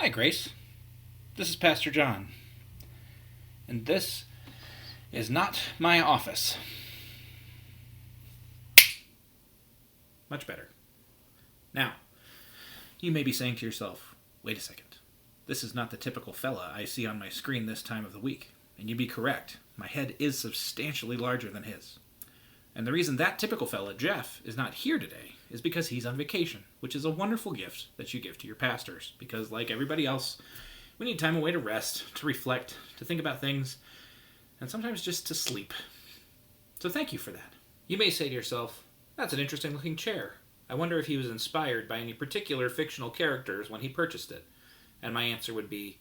Hi, Grace. This is Pastor John. And this is not my office. Much better. Now, you may be saying to yourself, wait a second. This is not the typical fella I see on my screen this time of the week. And you'd be correct. My head is substantially larger than his. And the reason that typical fella, Jeff, is not here today is because he's on vacation, which is a wonderful gift that you give to your pastors. Because like everybody else, we need time away to rest, to reflect, to think about things, and sometimes just to sleep. So thank you for that. You may say to yourself, that's an interesting looking chair. I wonder if he was inspired by any particular fictional characters when he purchased it. And my answer would be,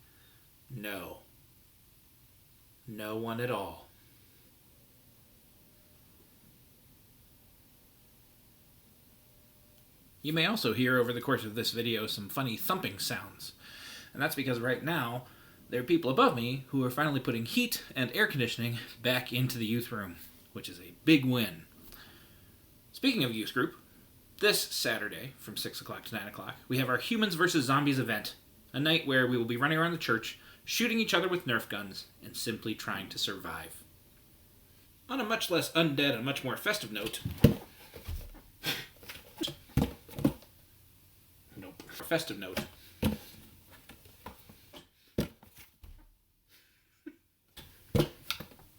no. No one at all. You may also hear over the course of this video some funny thumping sounds. And that's because right now, there are people above me who are finally putting heat and air conditioning back into the youth room, which is a big win. Speaking of youth group, this Saturday from 6 o'clock to 9 o'clock, we have our Humans vs. Zombies event, a night where we will be running around the church, shooting each other with Nerf guns, and simply trying to survive. On a much less undead and much more festive note,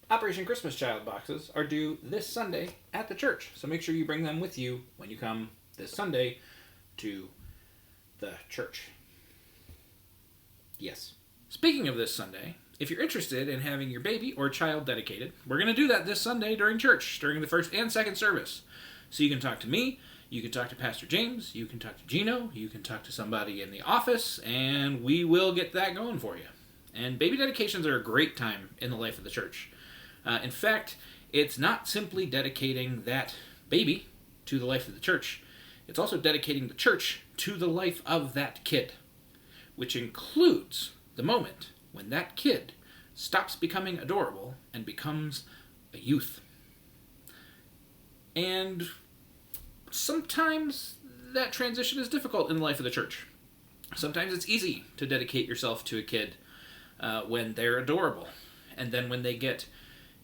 Operation Christmas Child boxes are due this Sunday at the church, so make sure you bring them with you when you come this Sunday to the church. Yes. Speaking of this Sunday, if you're interested in having your baby or child dedicated, we're going to do that this Sunday during church, during the first and second service. So you can talk to me, you can talk to Pastor James, you can talk to Gino, you can talk to somebody in the office, and we will get that going for you. And baby dedications are a great time in the life of the church. In fact, it's not simply dedicating that baby to the life of the church, it's also dedicating the church to the life of that kid, which includes the moment when that kid stops becoming adorable and becomes a youth. And sometimes that transition is difficult in the life of the church. Sometimes it's easy to dedicate yourself to a kid when they're adorable, and then when they get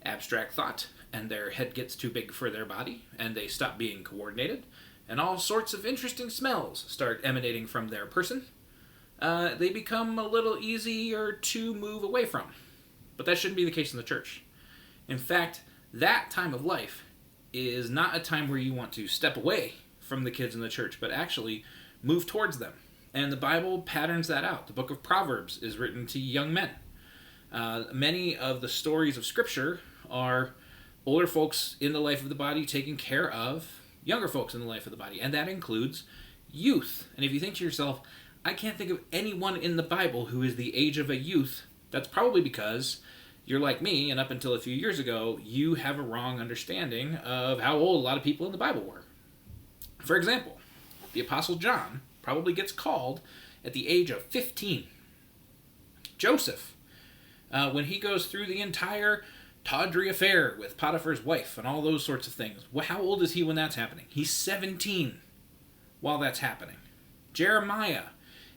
abstract thought and their head gets too big for their body and they stop being coordinated and all sorts of interesting smells start emanating from their person, they become a little easier to move away from. But that shouldn't be the case in the church. In fact, that time of life is not a time where you want to step away from the kids in the church, but actually move towards them. And the Bible patterns that out. The book of Proverbs is written to young men. Many of the stories of Scripture are older folks in the life of the body taking care of younger folks in the life of the body, and that includes youth. And if you think to yourself, I can't think of anyone in the Bible who is the age of a youth, that's probably because you're like me, and up until a few years ago, you have a wrong understanding of how old a lot of people in the Bible were. For example, the Apostle John probably gets called at the age of 15. Joseph, when he goes through the entire tawdry affair with Potiphar's wife and all those sorts of things, how old is he when that's happening? He's 17 while that's happening. Jeremiah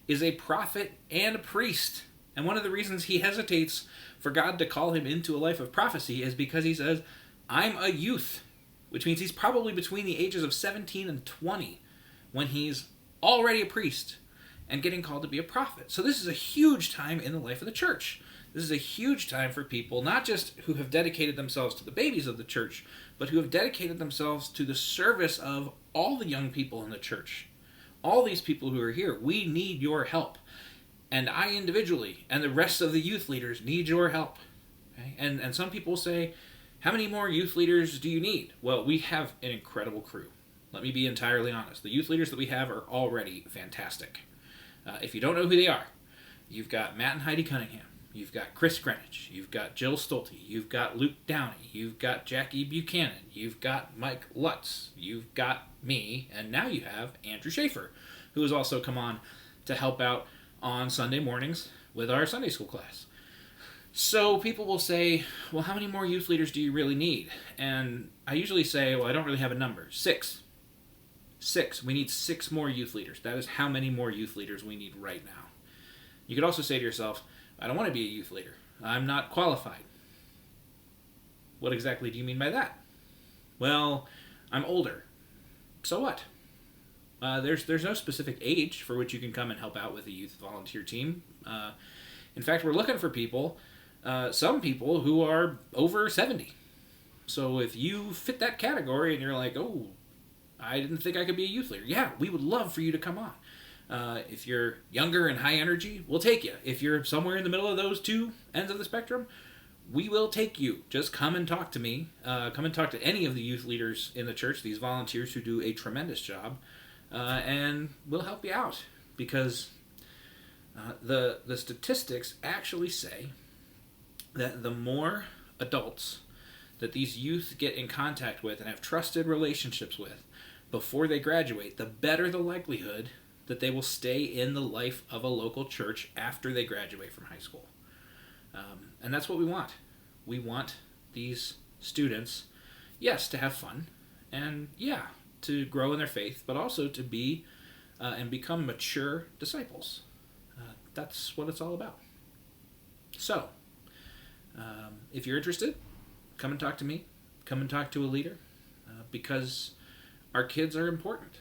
is a prophet and a priest, and one of the reasons he hesitates for God to call him into a life of prophecy is because he says, I'm a youth, which means he's probably between the ages of 17 and 20 when he's already a priest and getting called to be a prophet. So this is a huge time in the life of the church. This is a huge time for people, not just who have dedicated themselves to the babies of the church, but who have dedicated themselves to the service of all the young people in the church. All these people who are here, we need your help. And I individually, and the rest of the youth leaders, need your help. Okay? And some people say, how many more youth leaders do you need? Well, we have an incredible crew. Let me be entirely honest. The youth leaders that we have are already fantastic. If you don't know who they are, you've got Matt and Heidi Cunningham. You've got Chris Greenwich, you've got Jill Stolte, you've got Luke Downey, you've got Jackie Buchanan, you've got Mike Lutz, you've got me, and now you have Andrew Schaefer, who has also come on to help out on Sunday mornings with our Sunday school class. So people will say, well, how many more youth leaders do you really need? And I usually say, well, I don't really have a number. 6. 6. We need 6 more youth leaders. That is how many more youth leaders we need right now. You could also say to yourself, I don't want to be a youth leader. I'm not qualified. What exactly do you mean by that? Well, I'm older. So what? There's no specific age for which you can come and help out with a youth volunteer team. In fact, we're looking for people, some people who are over 70. So if you fit that category and you're like, oh, I didn't think I could be a youth leader. Yeah, we would love for you to come on. If you're younger and high energy, we'll take you. If you're somewhere in the middle of those two ends of the spectrum, we will take you. Just come and talk to me. Come and talk to any of the youth leaders in the church, these volunteers who do a tremendous job, and we'll help you out. Because the statistics actually say that the more adults that these youth get in contact with and have trusted relationships with before they graduate, the better the likelihood that they will stay in the life of a local church after they graduate from high school. And that's what we want. We want these students, yes, to have fun, and to grow in their faith, but also to be and become mature disciples. That's what it's all about. So, if you're interested, come and talk to me. Come and talk to a leader, because our kids are important.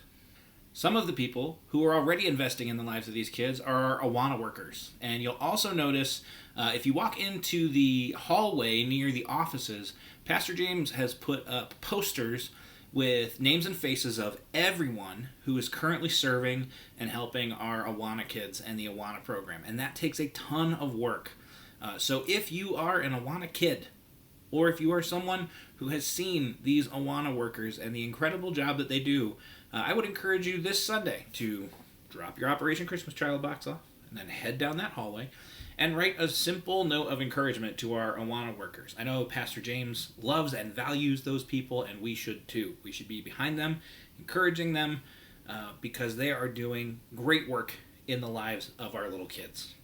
Some of the people who are already investing in the lives of these kids are Awana workers. And you'll also notice, if you walk into the hallway near the offices, Pastor James has put up posters with names and faces of everyone who is currently serving and helping our Awana kids and the Awana program. And that takes a ton of work. So if you are an Awana kid, or if you are someone who has seen these Awana workers and the incredible job that they do, I would encourage you this Sunday to drop your Operation Christmas Child box off and then head down that hallway and write a simple note of encouragement to our Awana workers. I know Pastor James loves and values those people, and we should too. We should be behind them, encouraging them, because they are doing great work in the lives of our little kids.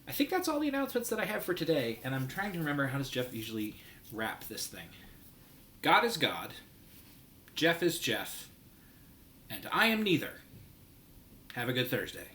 I think that's all the announcements that I have for today, and I'm trying to remember, how does Jeff usually wrap this thing? God is God, Jeff is Jeff, and I am neither. Have a good Thursday.